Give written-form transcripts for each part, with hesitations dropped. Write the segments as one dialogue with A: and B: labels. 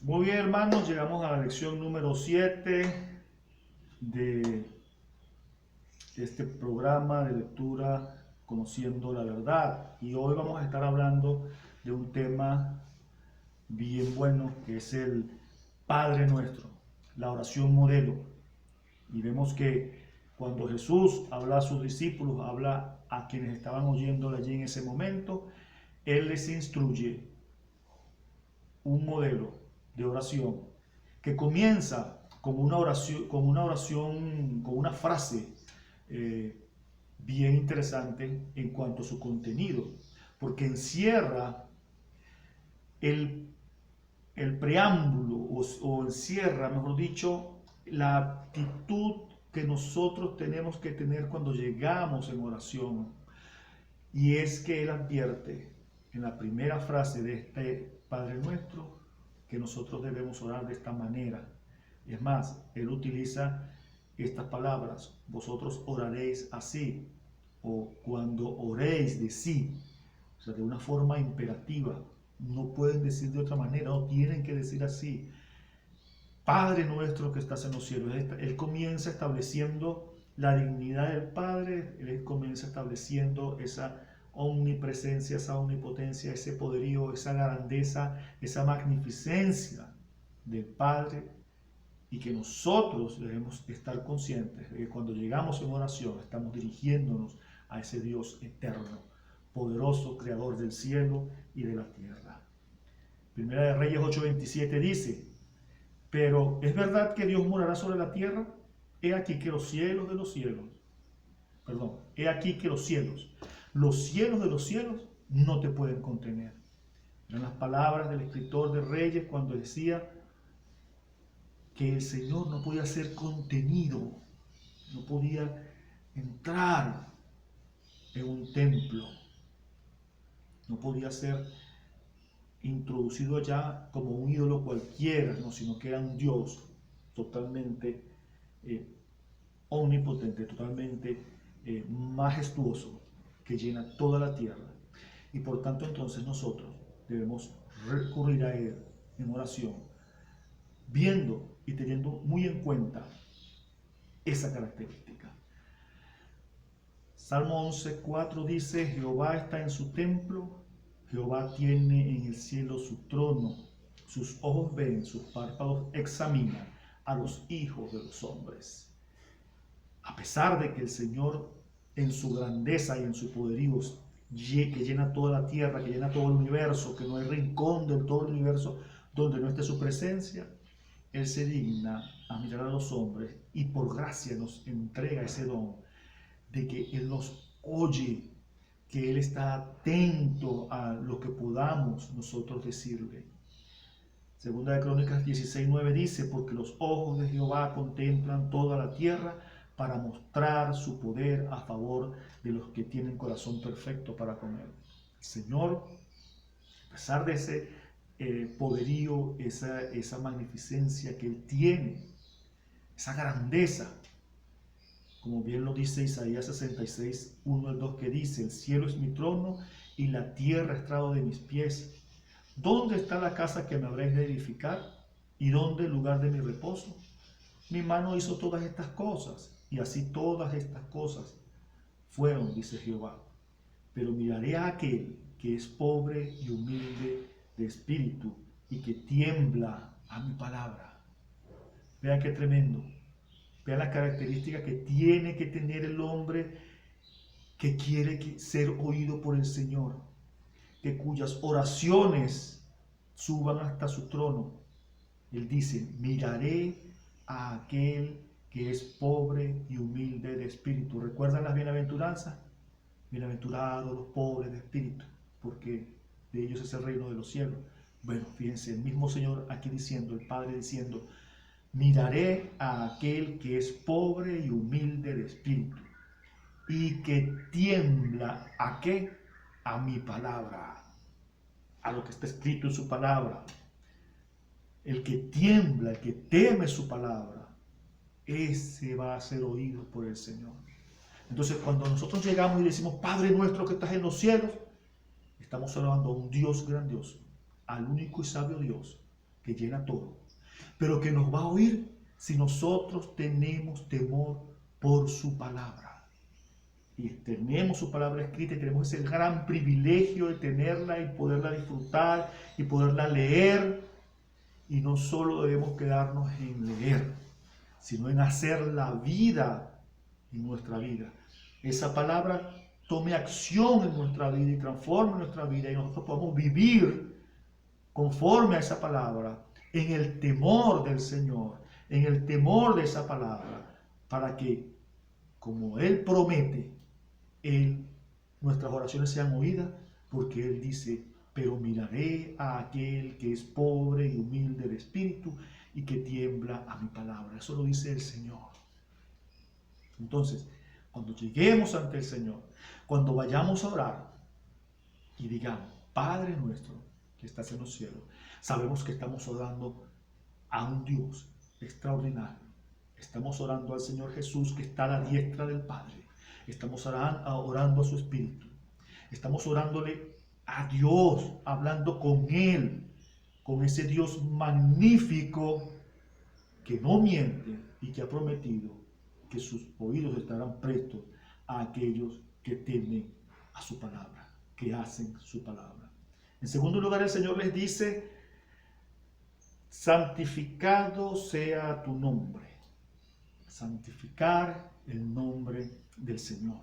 A: Muy bien, hermanos, llegamos a la lección número 7 de este programa de lectura Conociendo la Verdad. Y hoy vamos a estar hablando de un tema bien bueno que es el Padre Nuestro, la oración modelo. Y vemos que cuando Jesús habla a sus discípulos, habla a quienes estaban oyéndole allí en ese momento, Él les instruye un modelo de oración que comienza con una frase eh, bien interesante en cuanto a su contenido, porque encierra el, el preámbulo o encierra, mejor dicho, la actitud que nosotros tenemos que tener cuando llegamos en oración. Y es que Él advierte en la primera frase de este Padre Nuestro que nosotros debemos orar de esta manera. Es más, Él utiliza estas palabras: vosotros oraréis así, o cuando oréis de sí, o sea, de una forma imperativa. No pueden decir de otra manera, no tienen que decir así. Padre nuestro que estás en los cielos. Él comienza estableciendo la dignidad del Padre, Él comienza estableciendo esa omnipresencia, esa omnipotencia, ese poderío, esa grandeza, esa magnificencia del Padre, y que nosotros debemos estar conscientes de que cuando llegamos en oración estamos dirigiéndonos a ese Dios eterno, poderoso, creador del cielo y de la tierra. Primera de Reyes 8:27 dice: pero ¿es verdad que Dios morará sobre la tierra? He aquí que los cielos de los cielos, perdón, he aquí que los cielos de los cielos no te pueden contener. Eran las palabras del escritor de Reyes cuando decía que el Señor no podía ser contenido, no podía entrar en un templo, no podía ser introducido allá como un ídolo cualquiera, no, sino que era un Dios totalmente eh, omnipotente, totalmente majestuoso, que llena toda la tierra. Y por tanto entonces nosotros debemos recurrir a Él en oración, viendo y teniendo muy en cuenta esa característica. Salmo 11:4 dice: Jehová está en su templo, Jehová tiene en el cielo su trono, sus ojos ven, sus párpados examinan a los hijos de los hombres. A pesar de que el Señor en su grandeza y en su poderío, que llena toda la tierra, que llena todo el universo, que no hay rincón del todo el universo donde no esté su presencia, Él se digna a mirar a los hombres y por gracia nos entrega ese don de que Él nos oye, que Él está atento a lo que podamos nosotros decirle. Segunda de Crónicas 16:9 dice: porque los ojos de Jehová contemplan toda la tierra para mostrar su poder a favor de los que tienen corazón perfecto para con Él. El Señor, a pesar de ese poderío, esa magnificencia que Él tiene, esa grandeza, como bien lo dice Isaías 66:1-2, que dice: el cielo es mi trono y la tierra estrado de mis pies. ¿Dónde está la casa que me habréis de edificar? ¿Y dónde el lugar de mi reposo? Mi mano hizo todas estas cosas, y así todas estas cosas fueron, dice Jehová. Pero miraré a aquel que es pobre y humilde de espíritu, y que tiembla a mi palabra. Vean qué tremendo. Vean las características que tiene que tener el hombre que quiere ser oído por el Señor, que cuyas oraciones suban hasta su trono. Él dice: miraré a aquel que es pobre y humilde de espíritu. ¿Recuerdan las bienaventuranzas? Bienaventurados los pobres de espíritu, porque de ellos es el reino de los cielos. Bueno, fíjense, el mismo Señor aquí diciendo, el Padre diciendo: miraré a aquel que es pobre y humilde de espíritu, y que tiembla, ¿a qué? A mi palabra, a lo que está escrito en su palabra. El que tiembla, el que teme su palabra, ese va a ser oído por el Señor. Entonces, cuando nosotros llegamos y decimos: Padre nuestro que estás en los cielos, estamos hablando a un Dios grandioso, al único y sabio Dios, que llena todo, pero que nos va a oír si nosotros tenemos temor por su palabra. Y tenemos su palabra escrita y tenemos ese gran privilegio de tenerla y poderla disfrutar y poderla leer. Y no solo debemos quedarnos en leer, sino en hacer la vida en nuestra vida. Esa palabra tome acción en nuestra vida y transforme nuestra vida y nosotros podamos vivir conforme a esa palabra, en el temor del Señor, en el temor de esa palabra, para que, como Él promete, nuestras oraciones sean oídas, porque Él dice: pero miraré a aquel que es pobre y humilde de espíritu y que tiembla a mi palabra. Eso lo dice el Señor. Entonces, cuando lleguemos ante el Señor, cuando vayamos a orar y digamos: Padre nuestro que estás en los cielos, sabemos que estamos orando a un Dios extraordinario. Estamos orando al Señor Jesús, que está a la diestra del Padre. Estamos orando a su Espíritu. Estamos orándole a Dios, hablando con Él, con ese Dios magnífico que no miente y que ha prometido que sus oídos estarán prestos a aquellos que temen a su palabra, que hacen su palabra. En segundo lugar, el Señor les dice: santificado sea tu nombre. Santificar el nombre del Señor.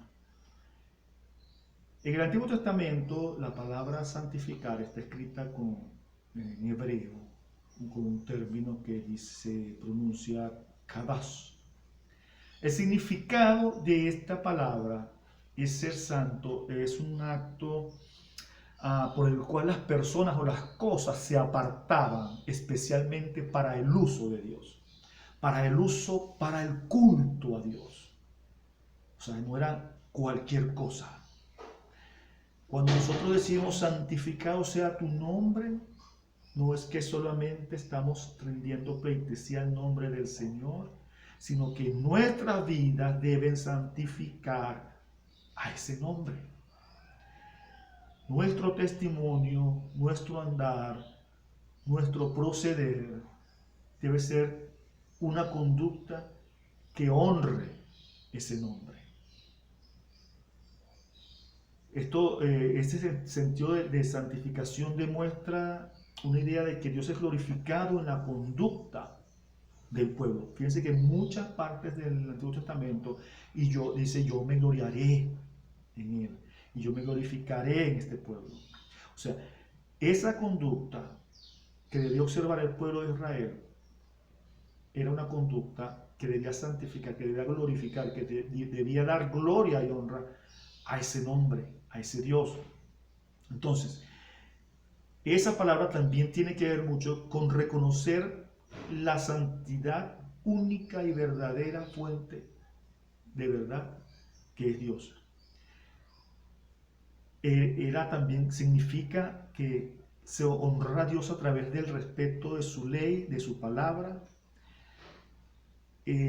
A: En el Antiguo Testamento, la palabra santificar está escrita en hebreo, con un término que se pronuncia kadash. El significado de esta palabra es ser santo, es un acto por el cual las personas o las cosas se apartaban especialmente para el uso de Dios, para el culto a Dios. O sea, no era cualquier cosa. Cuando nosotros decimos santificado sea tu nombre, no es que solamente estamos rindiendo pleitesía al nombre del Señor, sino que nuestras vidas deben santificar a ese nombre. Nuestro testimonio, nuestro andar, nuestro proceder debe ser una conducta que honre ese nombre. Este sentido de santificación demuestra una idea de que Dios es glorificado en la conducta del pueblo. Fíjense que en muchas partes del Antiguo Testamento dice: yo me gloriaré en él y yo me glorificaré en este pueblo. O sea, esa conducta que debía observar el pueblo de Israel era una conducta que debía santificar, que debía glorificar, que debía dar gloria y honra a ese nombre, a ese Dios. Entonces, esa palabra también tiene que ver mucho con reconocer la santidad única y verdadera fuente de verdad que es Dios. También significa que se honra a Dios a través del respeto de su ley, de su palabra.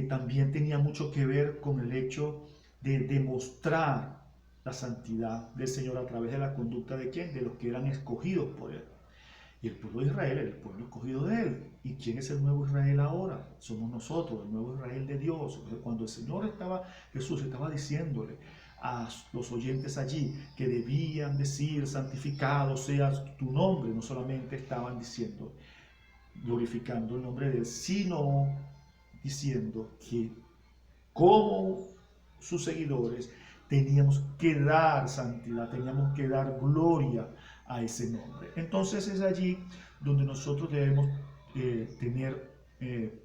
A: También tenía mucho que ver con el hecho de demostrar la santidad del Señor a través de la conducta de ¿quién? De los que eran escogidos por Él. Y el pueblo de Israel era el pueblo escogido de Él. ¿Y quién es el nuevo Israel ahora? Somos nosotros, el nuevo Israel de Dios. Cuando el Señor Jesús estaba diciéndole a los oyentes allí que debían decir: santificado sea tu nombre, no solamente estaban diciendo, glorificando el nombre de Él, sino diciendo que como sus seguidores teníamos que dar santidad, teníamos que dar gloria a ese nombre. Entonces es allí donde nosotros debemos tener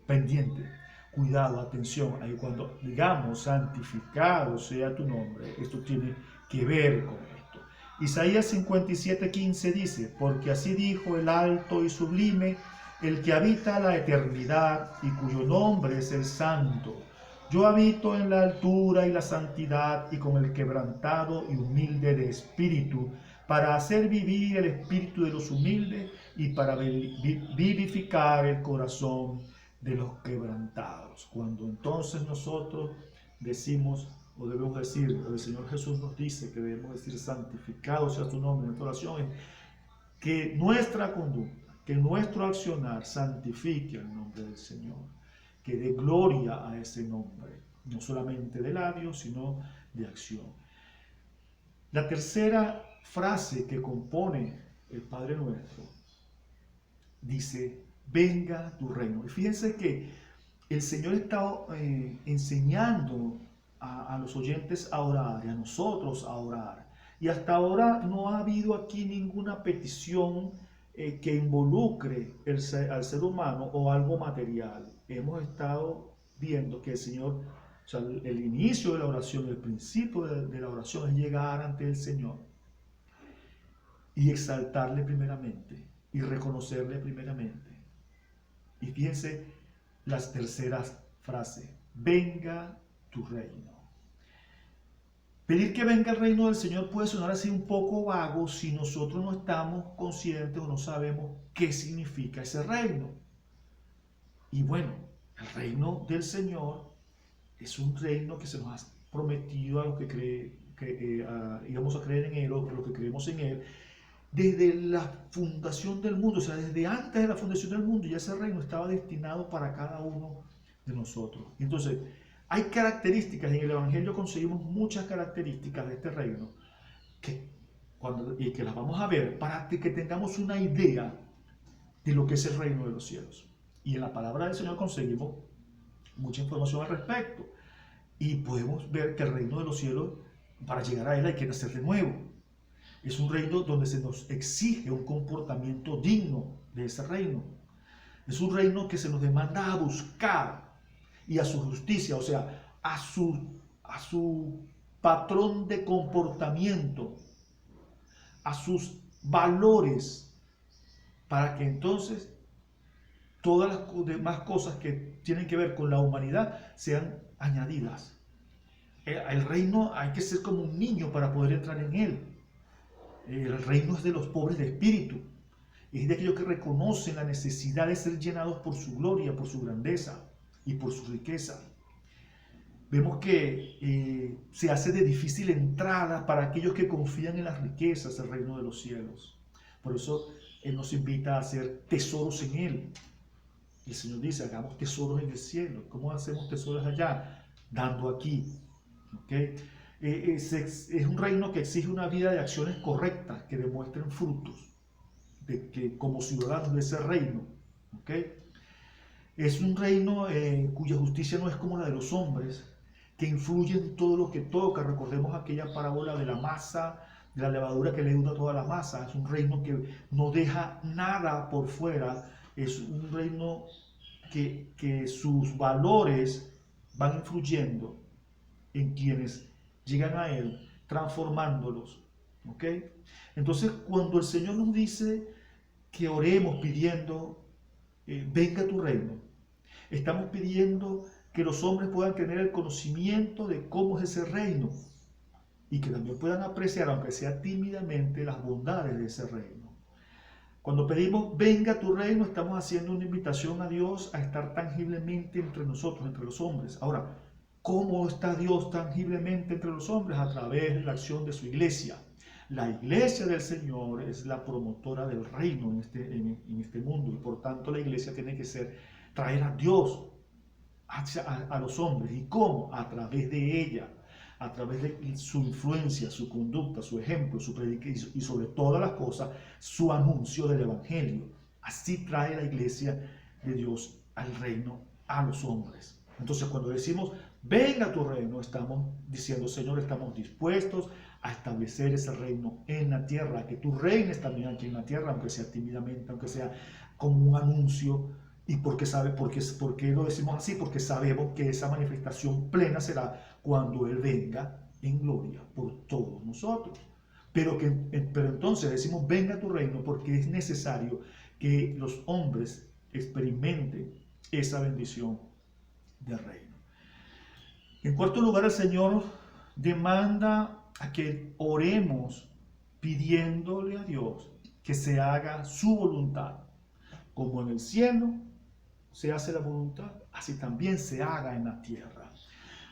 A: pendiente, cuidado, atención. Ahí cuando digamos santificado sea tu nombre, esto tiene que ver con esto. Isaías 57:15 dice: porque así dijo el alto y sublime, el que habita la eternidad y cuyo nombre es el Santo. Yo habito en la altura y la santidad y con el quebrantado y humilde de espíritu, para hacer vivir el espíritu de los humildes y para vivificar el corazón de los quebrantados. Cuando entonces nosotros decimos, o debemos decir, o el Señor Jesús nos dice que debemos decir santificado sea tu nombre en nuestra oración, es que nuestra conducta, que nuestro accionar santifique el nombre del Señor, que dé gloria a ese nombre, no solamente de labios, sino de acción. La tercera frase que compone el Padre Nuestro dice, venga tu reino. Y fíjense que el Señor está enseñando a los oyentes a orar y a nosotros a orar. Y hasta ahora no ha habido aquí ninguna petición que involucre al ser humano o algo material. Hemos estado viendo que el Señor, o sea, el inicio de la oración, el principio de la oración es llegar ante el Señor y exaltarle primeramente y reconocerle primeramente. Y fíjense las terceras frases, venga tu reino. Pedir que venga el reino del Señor puede sonar así un poco vago si nosotros no estamos conscientes o no sabemos qué significa ese reino. Y bueno, el reino del Señor es un reino que se nos ha prometido a los que íbamos a creer en Él o a los que creemos en Él, desde la fundación del mundo, o sea, desde antes de la fundación del mundo, ya ese reino estaba destinado para cada uno de nosotros. Entonces, hay características, en el Evangelio conseguimos muchas características de este reino, y que las vamos a ver para que tengamos una idea de lo que es el reino de los cielos. Y en la palabra del Señor conseguimos mucha información al respecto. Y podemos ver que el reino de los cielos, para llegar a él hay que nacer de nuevo. Es un reino donde se nos exige un comportamiento digno de ese reino. Es un reino que se nos demanda a buscar y a su justicia, o sea, a su patrón de comportamiento, a sus valores, para que entonces todas las demás cosas que tienen que ver con la humanidad sean añadidas. El reino hay que ser como un niño para poder entrar en él. El reino es de los pobres de espíritu. Es de aquellos que reconocen la necesidad de ser llenados por su gloria, por su grandeza y por su riqueza. Vemos que se hace de difícil entrada para aquellos que confían en las riquezas del reino de los cielos. Por eso Él nos invita a hacer tesoros en Él. El Señor dice, hagamos tesoros en el cielo. ¿Cómo hacemos tesoros allá? Dando aquí. ¿Okay? Es un reino que exige una vida de acciones correctas que demuestren frutos como ciudadanos de ese reino. ¿Okay? Es un reino cuya justicia no es como la de los hombres, que influye en todo lo que toca. Recordemos aquella parábola de la masa, de la levadura que leuda toda la masa. Es un reino que no deja nada por fuera. Es un reino que sus valores van influyendo en quienes llegan a él, transformándolos. ¿Ok? Entonces, cuando el Señor nos dice que oremos pidiendo, venga tu reino, estamos pidiendo que los hombres puedan tener el conocimiento de cómo es ese reino y que también puedan apreciar, aunque sea tímidamente, las bondades de ese reino. Cuando pedimos venga tu reino, estamos haciendo una invitación a Dios a estar tangiblemente entre nosotros, entre los hombres. Ahora, ¿cómo está Dios tangiblemente entre los hombres? A través de la acción de su iglesia. La iglesia del Señor es la promotora del reino en este mundo, y por tanto la iglesia tiene que traer a Dios a los hombres. ¿Y cómo? A través de ella, a través de su influencia, su conducta, su ejemplo, su predicación y sobre todas las cosas, su anuncio del Evangelio. Así trae la iglesia de Dios al reino, a los hombres. Entonces, cuando decimos venga tu reino, estamos diciendo, Señor, estamos dispuestos a establecer ese reino en la tierra, a que tú reines también aquí en la tierra, aunque sea tímidamente, aunque sea como un anuncio. ¿Y por qué lo decimos así? Porque sabemos que esa manifestación plena será cuando Él venga en gloria por todos nosotros. Pero entonces decimos venga tu reino porque es necesario que los hombres experimenten esa bendición del reino. En cuarto lugar, el Señor demanda a que oremos pidiéndole a Dios que se haga su voluntad. Como en el cielo se hace la voluntad, así también se haga en la tierra.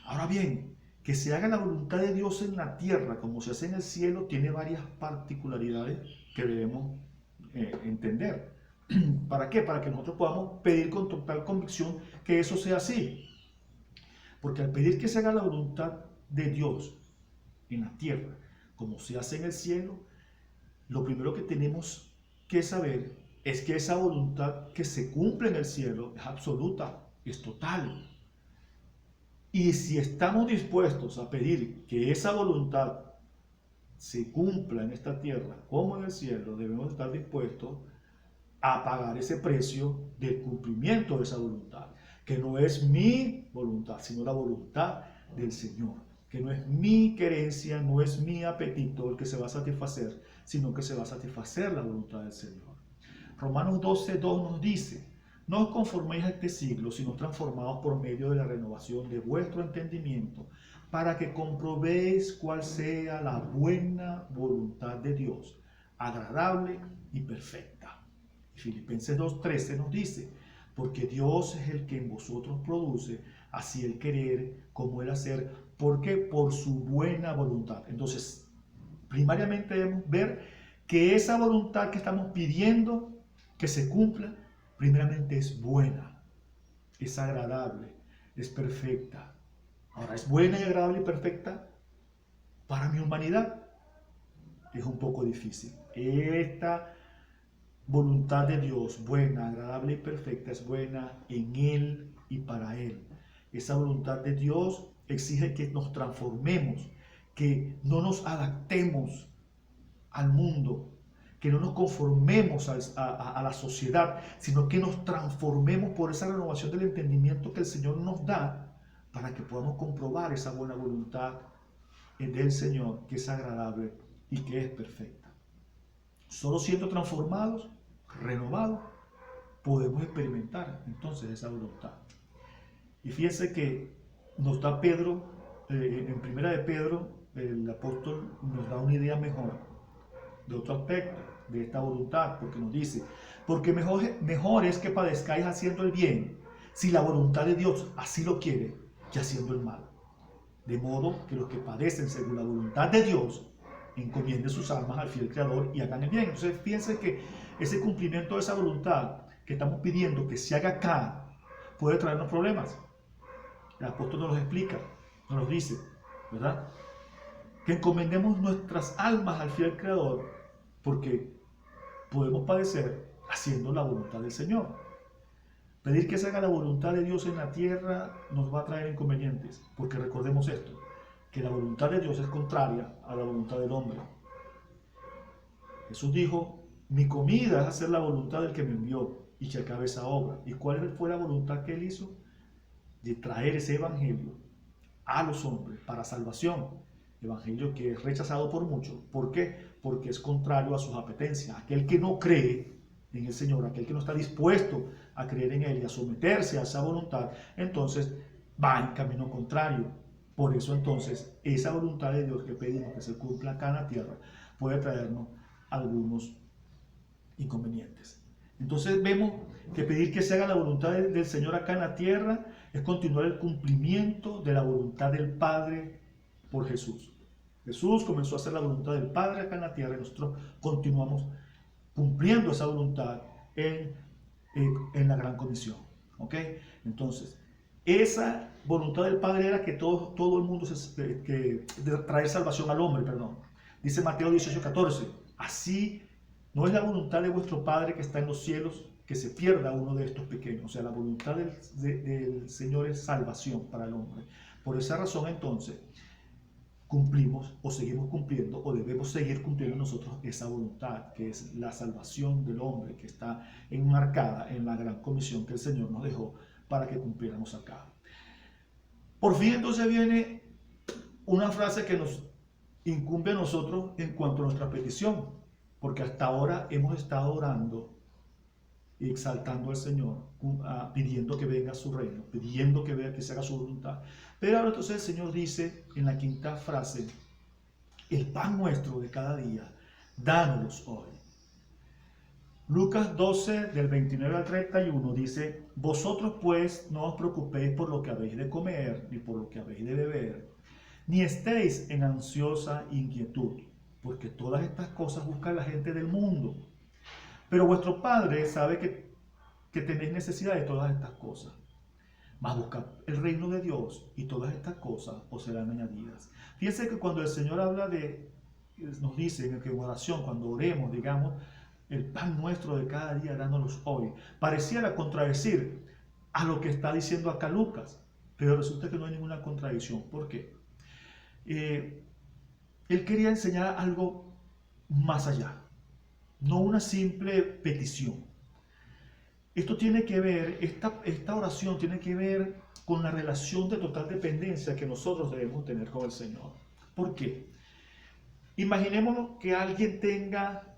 A: Ahora bien, que se haga la voluntad de Dios en la tierra como se hace en el cielo tiene varias particularidades que debemos entender. ¿Para qué? Para que nosotros podamos pedir con total convicción que eso sea así. Porque al pedir que se haga la voluntad de Dios en la tierra, como se hace en el cielo, lo primero que tenemos que saber es que esa voluntad que se cumple en el cielo es absoluta, es total. Y si estamos dispuestos a pedir que esa voluntad se cumpla en esta tierra como en el cielo, debemos estar dispuestos a pagar ese precio del cumplimiento de esa voluntad, que no es mi voluntad, sino la voluntad del Señor, que no es mi querencia, no es mi apetito el que se va a satisfacer, sino que se va a satisfacer la voluntad del Señor. Romanos 12:2 nos dice: no os conforméis a este siglo, sino transformados por medio de la renovación de vuestro entendimiento, para que comprobéis cuál sea la buena voluntad de Dios, agradable y perfecta. Filipenses 2:13 nos dice: porque Dios es el que en vosotros produce así el querer como el hacer, porque por su buena voluntad. Entonces, primariamente debemos ver que esa voluntad que estamos pidiendo que se cumpla, primeramente es buena, es agradable, es perfecta. Ahora, ¿es buena y agradable y perfecta para mi humanidad? Es un poco difícil. Esta voluntad de Dios, buena, agradable y perfecta, es buena en Él y para Él. Esa voluntad de Dios exige que nos transformemos, que no nos adaptemos al mundo, que no nos conformemos a la sociedad, sino que nos transformemos por esa renovación del entendimiento que el Señor nos da para que podamos comprobar esa buena voluntad del Señor, que es agradable y que es perfecta. Solo siendo transformados, renovados, podemos experimentar entonces esa voluntad. Y fíjense que nos da Pedro, en primera de Pedro, el apóstol nos da una idea mejor de otro aspecto de esta voluntad, porque nos dice: porque mejor es que padezcáis haciendo el bien, si la voluntad de Dios así lo quiere, que haciendo el mal. De modo que los que padecen según la voluntad de Dios encomienden sus almas al fiel Creador y hagan el bien. Entonces fíjense que ese cumplimiento de esa voluntad que estamos pidiendo que se haga acá puede traernos problemas. El apóstol nos los explica, nos los dice, ¿verdad? Que encomendemos nuestras almas al fiel Creador, porque podemos padecer haciendo la voluntad del Señor. Pedir que se haga la voluntad de Dios en la tierra nos va a traer inconvenientes, porque recordemos esto, que la voluntad de Dios es contraria a la voluntad del hombre. Jesús dijo: mi comida es hacer la voluntad del que me envió y que acabe esa obra. ¿Y cuál fue la voluntad que él hizo? De traer ese evangelio a los hombres para salvación. Evangelio que es rechazado por muchos. ¿Por qué? Porque es contrario a sus apetencias. Aquel que no cree en el Señor, aquel que no está dispuesto a creer en Él y a someterse a esa voluntad, entonces va en camino contrario. Por eso entonces esa voluntad de Dios que pedimos que se cumpla acá en la tierra puede traernos algunos inconvenientes. Entonces vemos que pedir que se haga la voluntad del Señor acá en la tierra es continuar el cumplimiento de la voluntad del Padre por Jesús. Jesús comenzó a hacer la voluntad del Padre acá en la tierra y nosotros continuamos cumpliendo esa voluntad en la gran comisión. ¿Ok? Entonces, esa voluntad del Padre era que todo el mundo traer salvación al hombre, perdón. Dice Mateo 18:14, así no es la voluntad de vuestro Padre que está en los cielos que se pierda uno de estos pequeños. O sea, la voluntad del Señor es salvación para el hombre. Por esa razón, entonces, cumplimos o seguimos cumpliendo o debemos seguir cumpliendo nosotros esa voluntad, que es la salvación del hombre, que está enmarcada en la gran comisión que el Señor nos dejó para que cumpliéramos acá. Por fin, entonces, viene una frase que nos incumbe a nosotros en cuanto a nuestra petición, porque hasta ahora hemos estado orando y exaltando al Señor, pidiendo que venga su reino, pidiendo que se haga su voluntad. Pero ahora entonces el Señor dice en la quinta frase: el pan nuestro de cada día, dánoslos hoy. Lucas 12, del 29 al 31 dice: vosotros pues no os preocupéis por lo que habéis de comer, ni por lo que habéis de beber, ni estéis en ansiosa inquietud, porque todas estas cosas busca la gente del mundo. Pero vuestro Padre sabe que tenéis necesidad de todas estas cosas. Mas buscad el reino de Dios y todas estas cosas os serán añadidas. Fíjense que cuando el Señor habla nos dice en oración, cuando oremos, digamos, el pan nuestro de cada día, dándonos hoy, pareciera contradecir a lo que está diciendo acá Lucas, pero resulta que no hay ninguna contradicción. ¿Por qué? Él quería enseñar algo más allá, no una simple petición. Esto tiene que ver, esta oración tiene que ver con la relación de total dependencia que nosotros debemos tener con el Señor. ¿Por qué? Imaginémonos que alguien tenga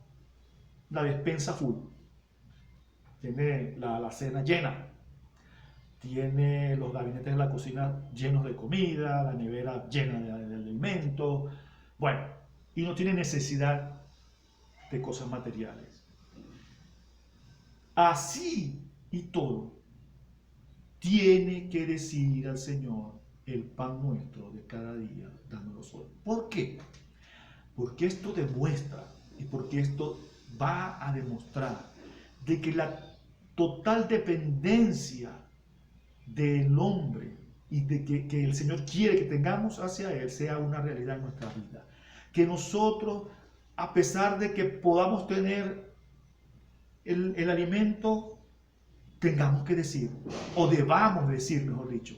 A: la despensa full, tiene la cena llena, tiene los gabinetes de la cocina llenos de comida, la nevera llena de alimentos, bueno, y no tiene necesidad de cosas materiales. Así y todo, tiene que decir al Señor el pan nuestro de cada día, dándonos hoy. ¿Por qué? Porque esto demuestra y porque esto va a demostrar de que la total dependencia del hombre y de que el Señor quiere que tengamos hacia Él sea una realidad en nuestra vida. Que nosotros, a pesar de que podamos tener el alimento, tengamos que decir, o debamos decir, mejor dicho,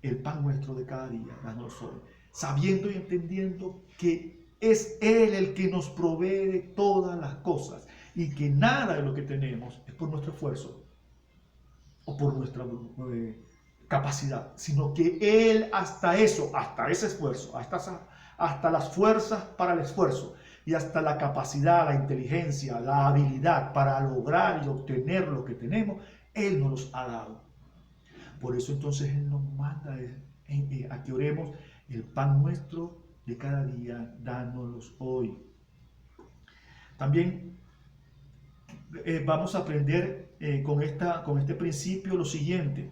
A: el pan nuestro de cada día, danos hoy, sabiendo y entendiendo que es Él el que nos provee de todas las cosas y que nada de lo que tenemos es por nuestro esfuerzo o por nuestra capacidad, sino que Él hasta eso, hasta ese esfuerzo, hasta las fuerzas para el esfuerzo y hasta la capacidad, la inteligencia, la habilidad para lograr y obtener lo que tenemos, Él nos los ha dado. Por eso entonces Él nos manda a que oremos el pan nuestro de cada día, dánoslos hoy. También vamos a aprender con este principio lo siguiente.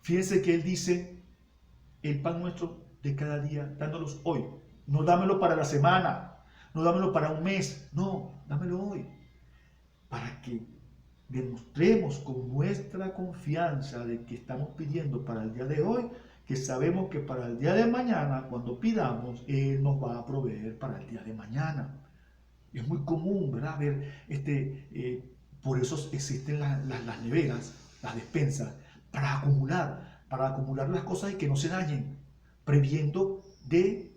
A: Fíjense que Él dice, el pan nuestro de cada día, dándolos hoy. No dámelo para la semana, no dámelo para un mes, no, dámelo hoy. Para que demostremos con nuestra confianza de que estamos pidiendo para el día de hoy, que sabemos que para el día de mañana, cuando pidamos, Él nos va a proveer para el día de mañana. Es muy común, ¿verdad? Ver, por eso existen las neveras, las despensas, para acumular las cosas y que no se dañen, previendo de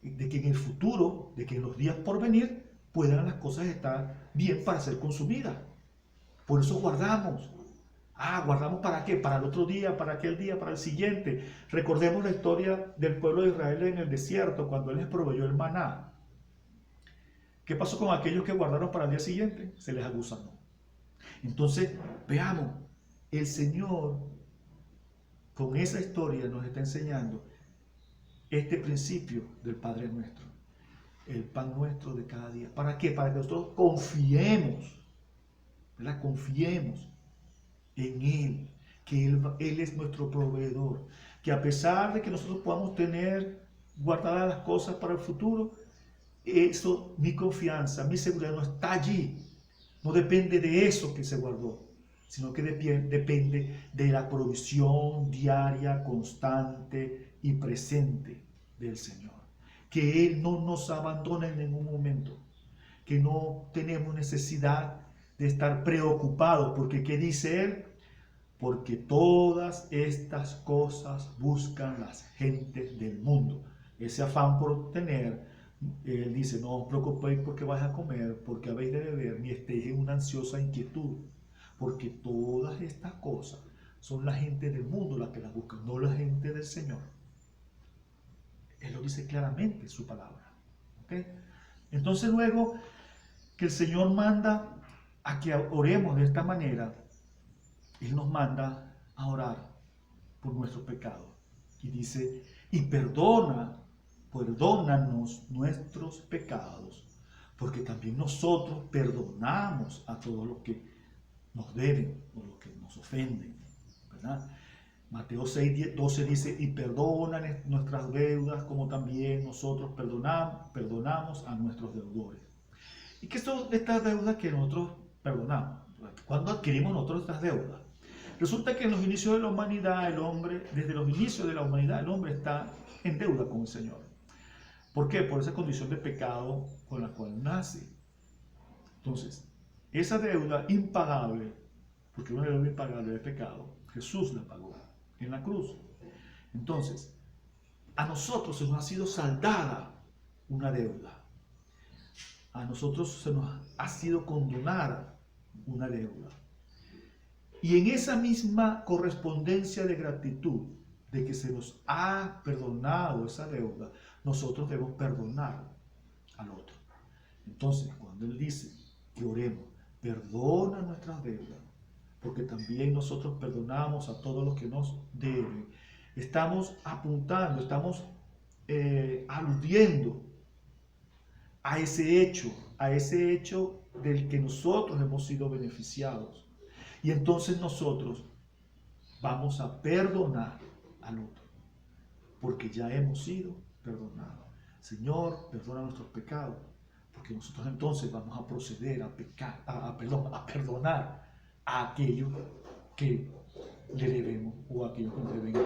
A: que en el futuro, de que en los días por venir, puedan las cosas estar bien para ser consumidas. Por eso guardamos. ¿Guardamos para qué? Para el otro día, para aquel día, para el siguiente. Recordemos la historia del pueblo de Israel en el desierto, cuando Él les proveyó el maná. ¿Qué pasó con aquellos que guardaron para el día siguiente? Se les agusanó. Entonces, veamos, el Señor con esa historia nos está enseñando este principio del Padre nuestro, el pan nuestro de cada día. ¿Para qué? Para que nosotros confiemos, ¿verdad? Confiemos en Él, que Él es nuestro proveedor, que a pesar de que nosotros podamos tener guardadas las cosas para el futuro, eso, mi confianza, mi seguridad no está allí, no depende de eso que se guardó, sino que depende de la provisión diaria, constante y presente del Señor. Que Él no nos abandone en ningún momento, que no tenemos necesidad de estar preocupados, porque ¿qué dice Él? Porque todas estas cosas buscan las gentes del mundo. Ese afán por tener, Él dice, no os preocupéis porque vais a comer, porque habéis de beber, ni estéis en una ansiosa inquietud. Porque todas estas cosas son la gente del mundo las que las buscan, no la gente del Señor. Él lo dice claramente en su palabra. ¿Okay? Entonces luego que el Señor manda a que oremos de esta manera, Él nos manda a orar por nuestros pecados. Y dice, y perdónanos nuestros pecados, porque también nosotros perdonamos a todos los que nos deben o los que nos ofenden, ¿verdad? Mateo 6:12 dice, y perdonan nuestras deudas como también nosotros perdonamos a nuestros deudores. ¿Y qué son estas deudas que nosotros perdonamos? ¿Cuándo adquirimos nosotros estas deudas? Resulta que en los inicios de la humanidad, el hombre, desde los inicios de la humanidad, el hombre está en deuda con el Señor. ¿Por qué? Por esa condición de pecado con la cual nace. Entonces, esa deuda impagable, porque una deuda impagable de pecado, Jesús la pagó en la cruz. Entonces, a nosotros se nos ha sido saldada una deuda. A nosotros se nos ha sido condonada una deuda. Y en esa misma correspondencia de gratitud, de que se nos ha perdonado esa deuda, nosotros debemos perdonar al otro. Entonces, cuando Él dice que oremos, perdona nuestras deudas, porque también nosotros perdonamos a todos los que nos deben, estamos apuntando, estamos aludiendo a ese hecho del que nosotros hemos sido beneficiados. Y entonces nosotros vamos a perdonar al otro, porque ya hemos sido perdonados. Señor, perdona nuestros pecados, porque nosotros entonces vamos a proceder a perdonar a aquellos que le debemos o a aquellos que nos deben.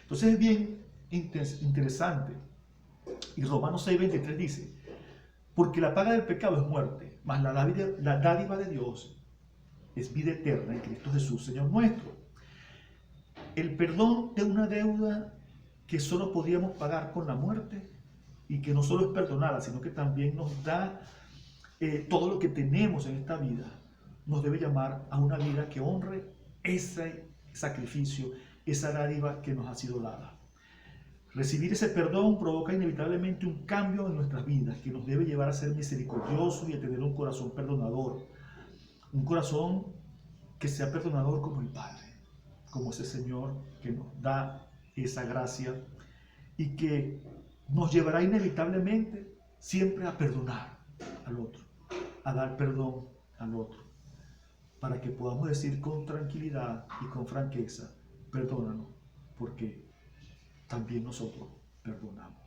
A: Entonces es bien interesante. Y Romanos 6:23 dice, porque la paga del pecado es muerte, mas la dádiva de Dios es vida eterna en Cristo Jesús, Señor nuestro. El perdón de una deuda que solo podíamos pagar con la muerte y que no solo es perdonada, sino que también nos da todo lo que tenemos en esta vida, nos debe llamar a una vida que honre ese sacrificio, esa dádiva que nos ha sido dada. Recibir ese perdón provoca inevitablemente un cambio en nuestras vidas que nos debe llevar a ser misericordiosos y a tener un corazón perdonador. Un corazón que sea perdonador como el Padre, como ese Señor que nos da esa gracia y que nos llevará inevitablemente siempre a perdonar al otro, a dar perdón al otro, para que podamos decir con tranquilidad y con franqueza, perdónanos, porque también nosotros perdonamos.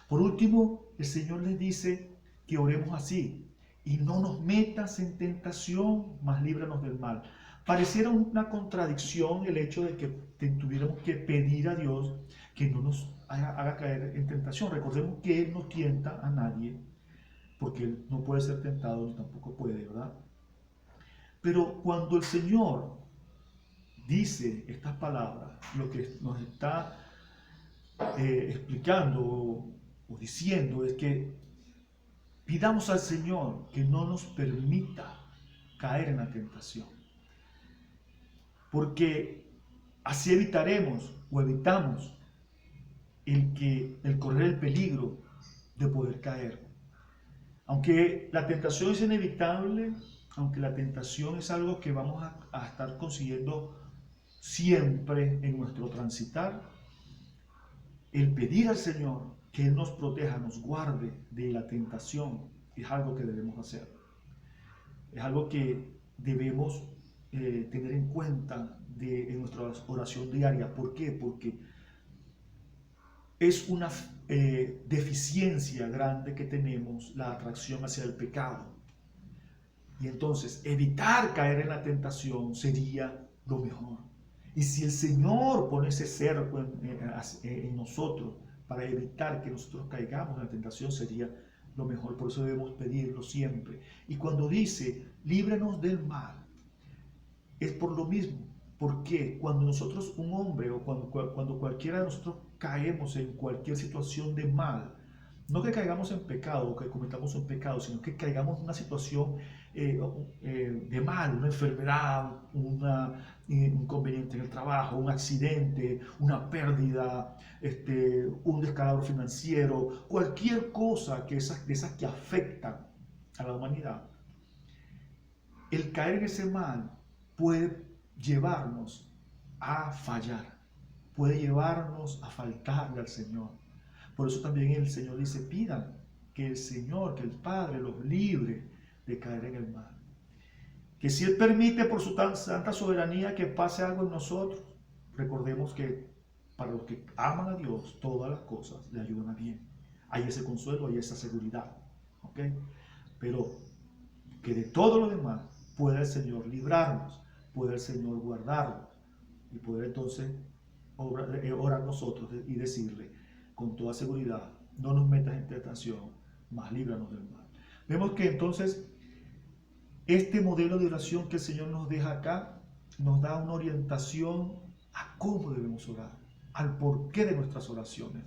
A: Por último, el Señor les dice que oremos así, y no nos metas en tentación, mas líbranos del mal. Pareciera una contradicción el hecho de que tuviéramos que pedir a Dios que no nos haga caer en tentación. Recordemos que Él no tienta a nadie, porque Él no puede ser tentado ni tampoco puede, ¿verdad? Pero cuando el Señor dice estas palabras, lo que nos está explicando o diciendo es que pidamos al Señor que no nos permita caer en la tentación, porque así evitaremos o evitamos el correr el peligro de poder caer. Aunque la tentación es inevitable, aunque la tentación es algo que vamos a estar consiguiendo siempre en nuestro transitar, el pedir al Señor que Él nos proteja, nos guarde de la tentación, es algo que debemos hacer. Es algo que debemos tener en cuenta en nuestra oración diaria. ¿Por qué? Porque es una deficiencia grande que tenemos, la atracción hacia el pecado. Y entonces evitar caer en la tentación sería lo mejor. Y si el Señor pone ese cerco en nosotros para evitar que nosotros caigamos en la tentación, sería lo mejor. Por eso debemos pedirlo siempre. Y cuando dice, líbranos del mal, es por lo mismo. Porque cuando nosotros, un hombre o cuando cualquiera de nosotros caemos en cualquier situación de mal, no que caigamos en pecado o que cometamos un pecado, sino que caigamos en una situación de mal, una enfermedad, un inconveniente en el trabajo, un accidente, una pérdida, un descalabro financiero, cualquier cosa de esas que afectan a la humanidad. El caer en ese mal puede llevarnos a fallar, puede llevarnos a faltarle al Señor. Por eso también el Señor dice, pidan que el Señor, que el Padre los libre de caer en el mal. Que si Él permite por su santa soberanía que pase algo en nosotros, recordemos que para los que aman a Dios, todas las cosas le ayudan a bien. Hay ese consuelo, hay esa seguridad. ¿Okay? Pero que de todo lo demás pueda el Señor librarnos, pueda el Señor guardarnos y poder entonces orar nosotros y decirle con toda seguridad, no nos metas en tentación, mas líbranos del mal. Vemos que entonces este modelo de oración que el Señor nos deja acá nos da una orientación a cómo debemos orar, al porqué de nuestras oraciones.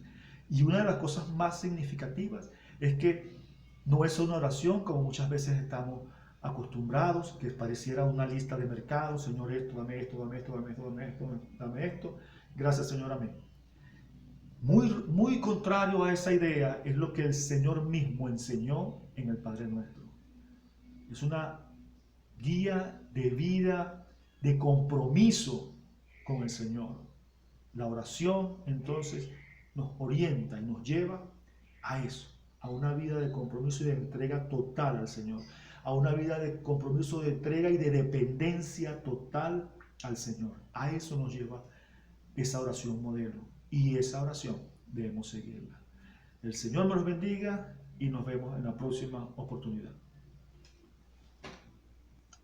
A: Y una de las cosas más significativas es que no es una oración como muchas veces estamos acostumbrados, que pareciera una lista de mercado: Señor, esto, dame esto, dame esto, dame esto, dame esto, dame esto. Gracias, Señor, amén. Muy contrario a esa idea es lo que el Señor mismo enseñó en el Padre Nuestro. Es una guía de vida, de compromiso con el Señor. La oración entonces nos orienta y nos lleva a eso, a una vida de compromiso y de entrega total al Señor, a una vida de compromiso, de entrega y de dependencia total al Señor. A eso nos lleva esa oración modelo, y esa oración debemos seguirla. El Señor nos bendiga y nos vemos en la próxima oportunidad.